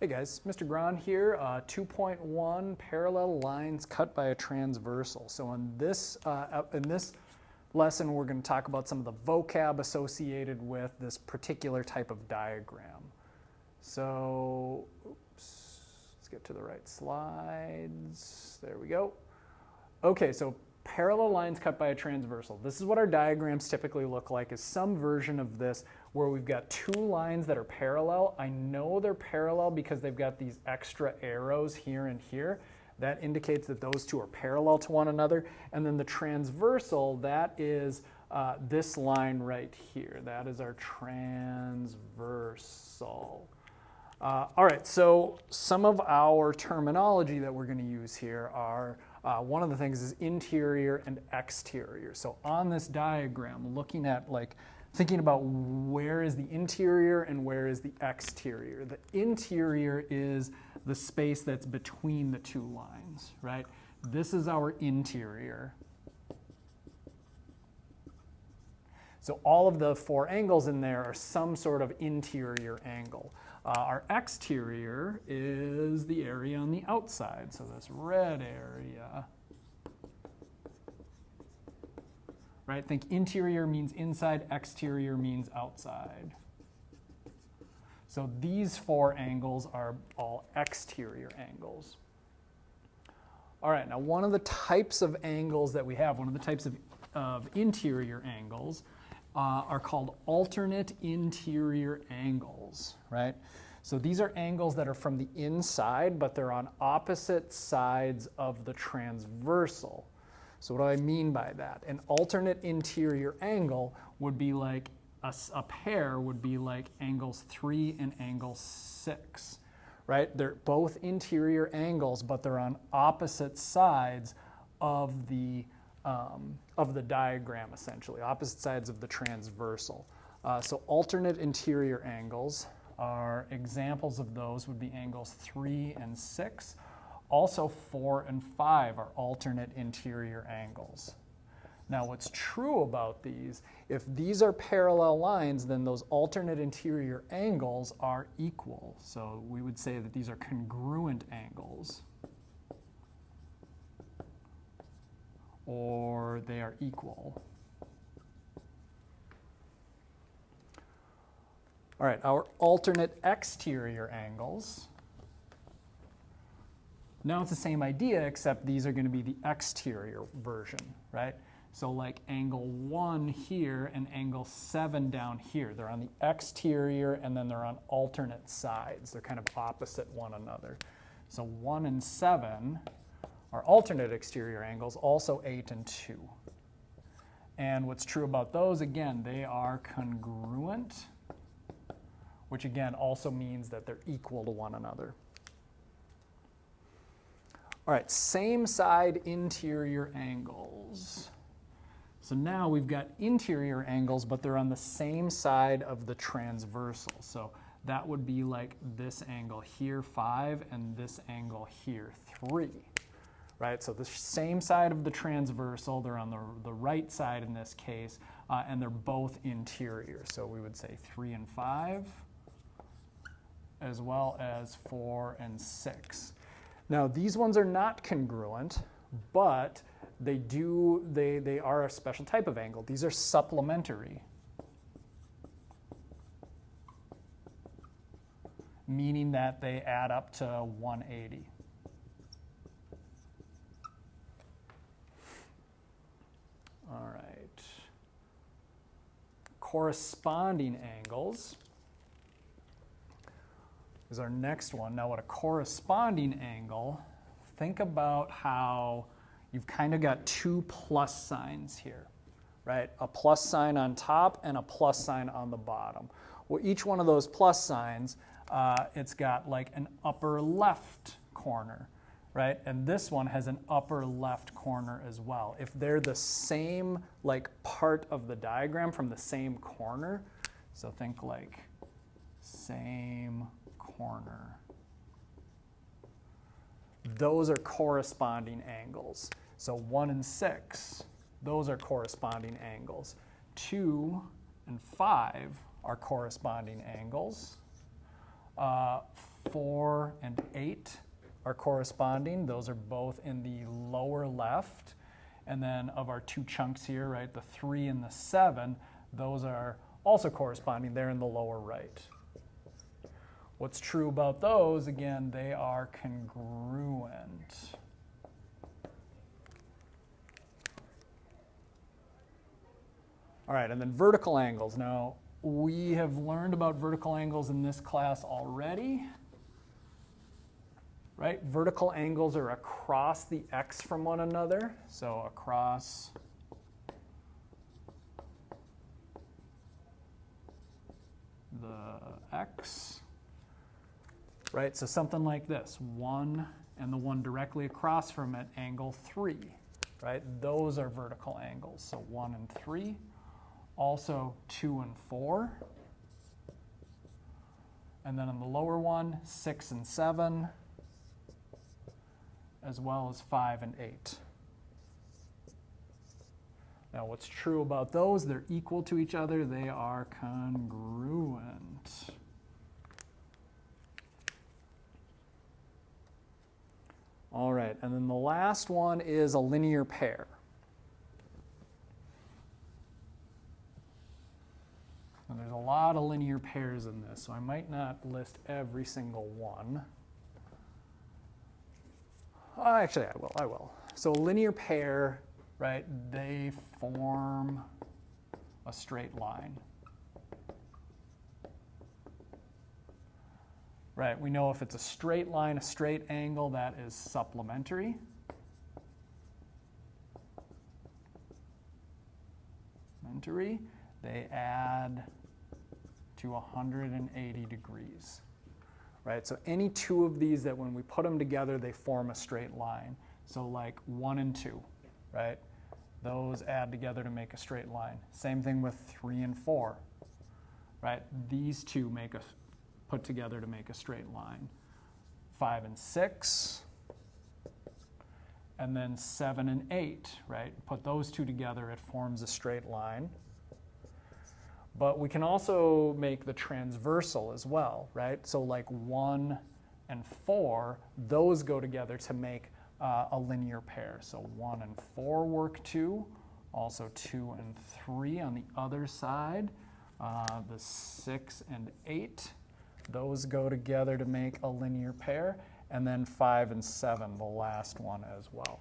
Hey guys, Mr. Gran here, 2.1 parallel lines cut by a transversal. So in this lesson, we're going to talk about some of the vocab associated with this particular type of diagram. So, oops, let's get to the right slides. There we go. Okay, so parallel lines cut by a transversal. This is what our diagrams typically look like, is some version of this where we've got two lines that are parallel. I know they're parallel because they've got these extra arrows here and here. That indicates that those two are parallel to one another. And then the transversal, that is this line right here. That is our transversal. All right, so some of our terminology that we're going to use here are one of the things is interior and exterior. So on this diagram, looking at thinking about where is the interior and where is the exterior. The interior is the space that's between the two lines, right? This is our interior. So all of the four angles in there are some sort of interior angle. Our exterior is the area on the outside, so this red area. Right? Think interior means inside, exterior means outside. So these four angles are all exterior angles. All right, now one of the types of angles that we have, one of the types of interior angles are called alternate interior angles, right? So these are angles that are from the inside, but they're on opposite sides of the transversal. So what do I mean by that? An alternate interior angle would be like a pair would be like angles 3 and angle 6, right? They're both interior angles, but they're on opposite sides of the diagram, essentially, opposite sides of the transversal. So alternate interior angles are examples of those would be angles 3 and 6. Also 4 and 5 are alternate interior angles. Now what's true about these, if these are parallel lines, then those alternate interior angles are equal. So we would say that these are congruent angles, or they are equal. All right, our alternate exterior angles. Now it's the same idea, except these are going to be the exterior version, right? So like angle 1 here and angle 7 down here. They're on the exterior and then they're on alternate sides. They're kind of opposite one another. So 1 and 7 are alternate exterior angles, also 8 and 2. And what's true about those, again, they are congruent, which again also means that they're equal to one another. All right, same side interior angles. So now we've got interior angles, but they're on the same side of the transversal. So that would be like this angle here, 5, and this angle here, 3. Right? So the same side of the transversal, they're on the right side in this case, and they're both interior. So we would say 3 and 5, as well as 4 and 6. Now these ones are not congruent, but they are a special type of angle. These are supplementary, meaning that they add up to 180. All right. Corresponding angles is our next one. Now what a corresponding angle, think about how you've kind of got two plus signs here, right? A plus sign on top and a plus sign on the bottom. Well, each one of those plus signs, it's got like an upper left corner, right? And this one has an upper left corner as well. If they're the same like part of the diagram from the same corner, so think like same corner. Those are corresponding angles. So 1 and 6, those are corresponding angles. 2 and 5 are corresponding angles. 4 and 8 are corresponding. Those are both in the lower left. And then of our two chunks here, right, the 3 and the 7, those are also corresponding. They're in the lower right. What's true about those, again, they are congruent. All right, and then vertical angles. Now, we have learned about vertical angles in this class already. Right? Vertical angles are across the x from one another. So across the x. Right? So something like this. 1 and the one directly across from it, angle 3. Right? Those are vertical angles. So 1 and 3. Also 2 and 4. And then on the lower one, 6 and 7. As well as 5 and 8. Now what's true about those, they're equal to each other, they are congruent. All right, and then the last one is a linear pair. And there's a lot of linear pairs in this, so I might not list every single one. Actually, I will. So a linear pair, right, they form a straight line. Right, we know if it's a straight line, a straight angle, that is supplementary. They add to 180 degrees. Right, so any two of these that when we put them together, they form a straight line. So like 1 and 2, right? Those add together to make a straight line. Same thing with 3 and 4, right? These two put together to make a straight line. 5 and 6, and then 7 and 8, right? Put those two together, it forms a straight line. But we can also make the transversal as well, right? So like 1 and 4, those go together to make a linear pair. So 1 and 4 work too. Also 2 and 3 on the other side. The 6 and 8, those go together to make a linear pair. And then 5 and 7, the last one as well.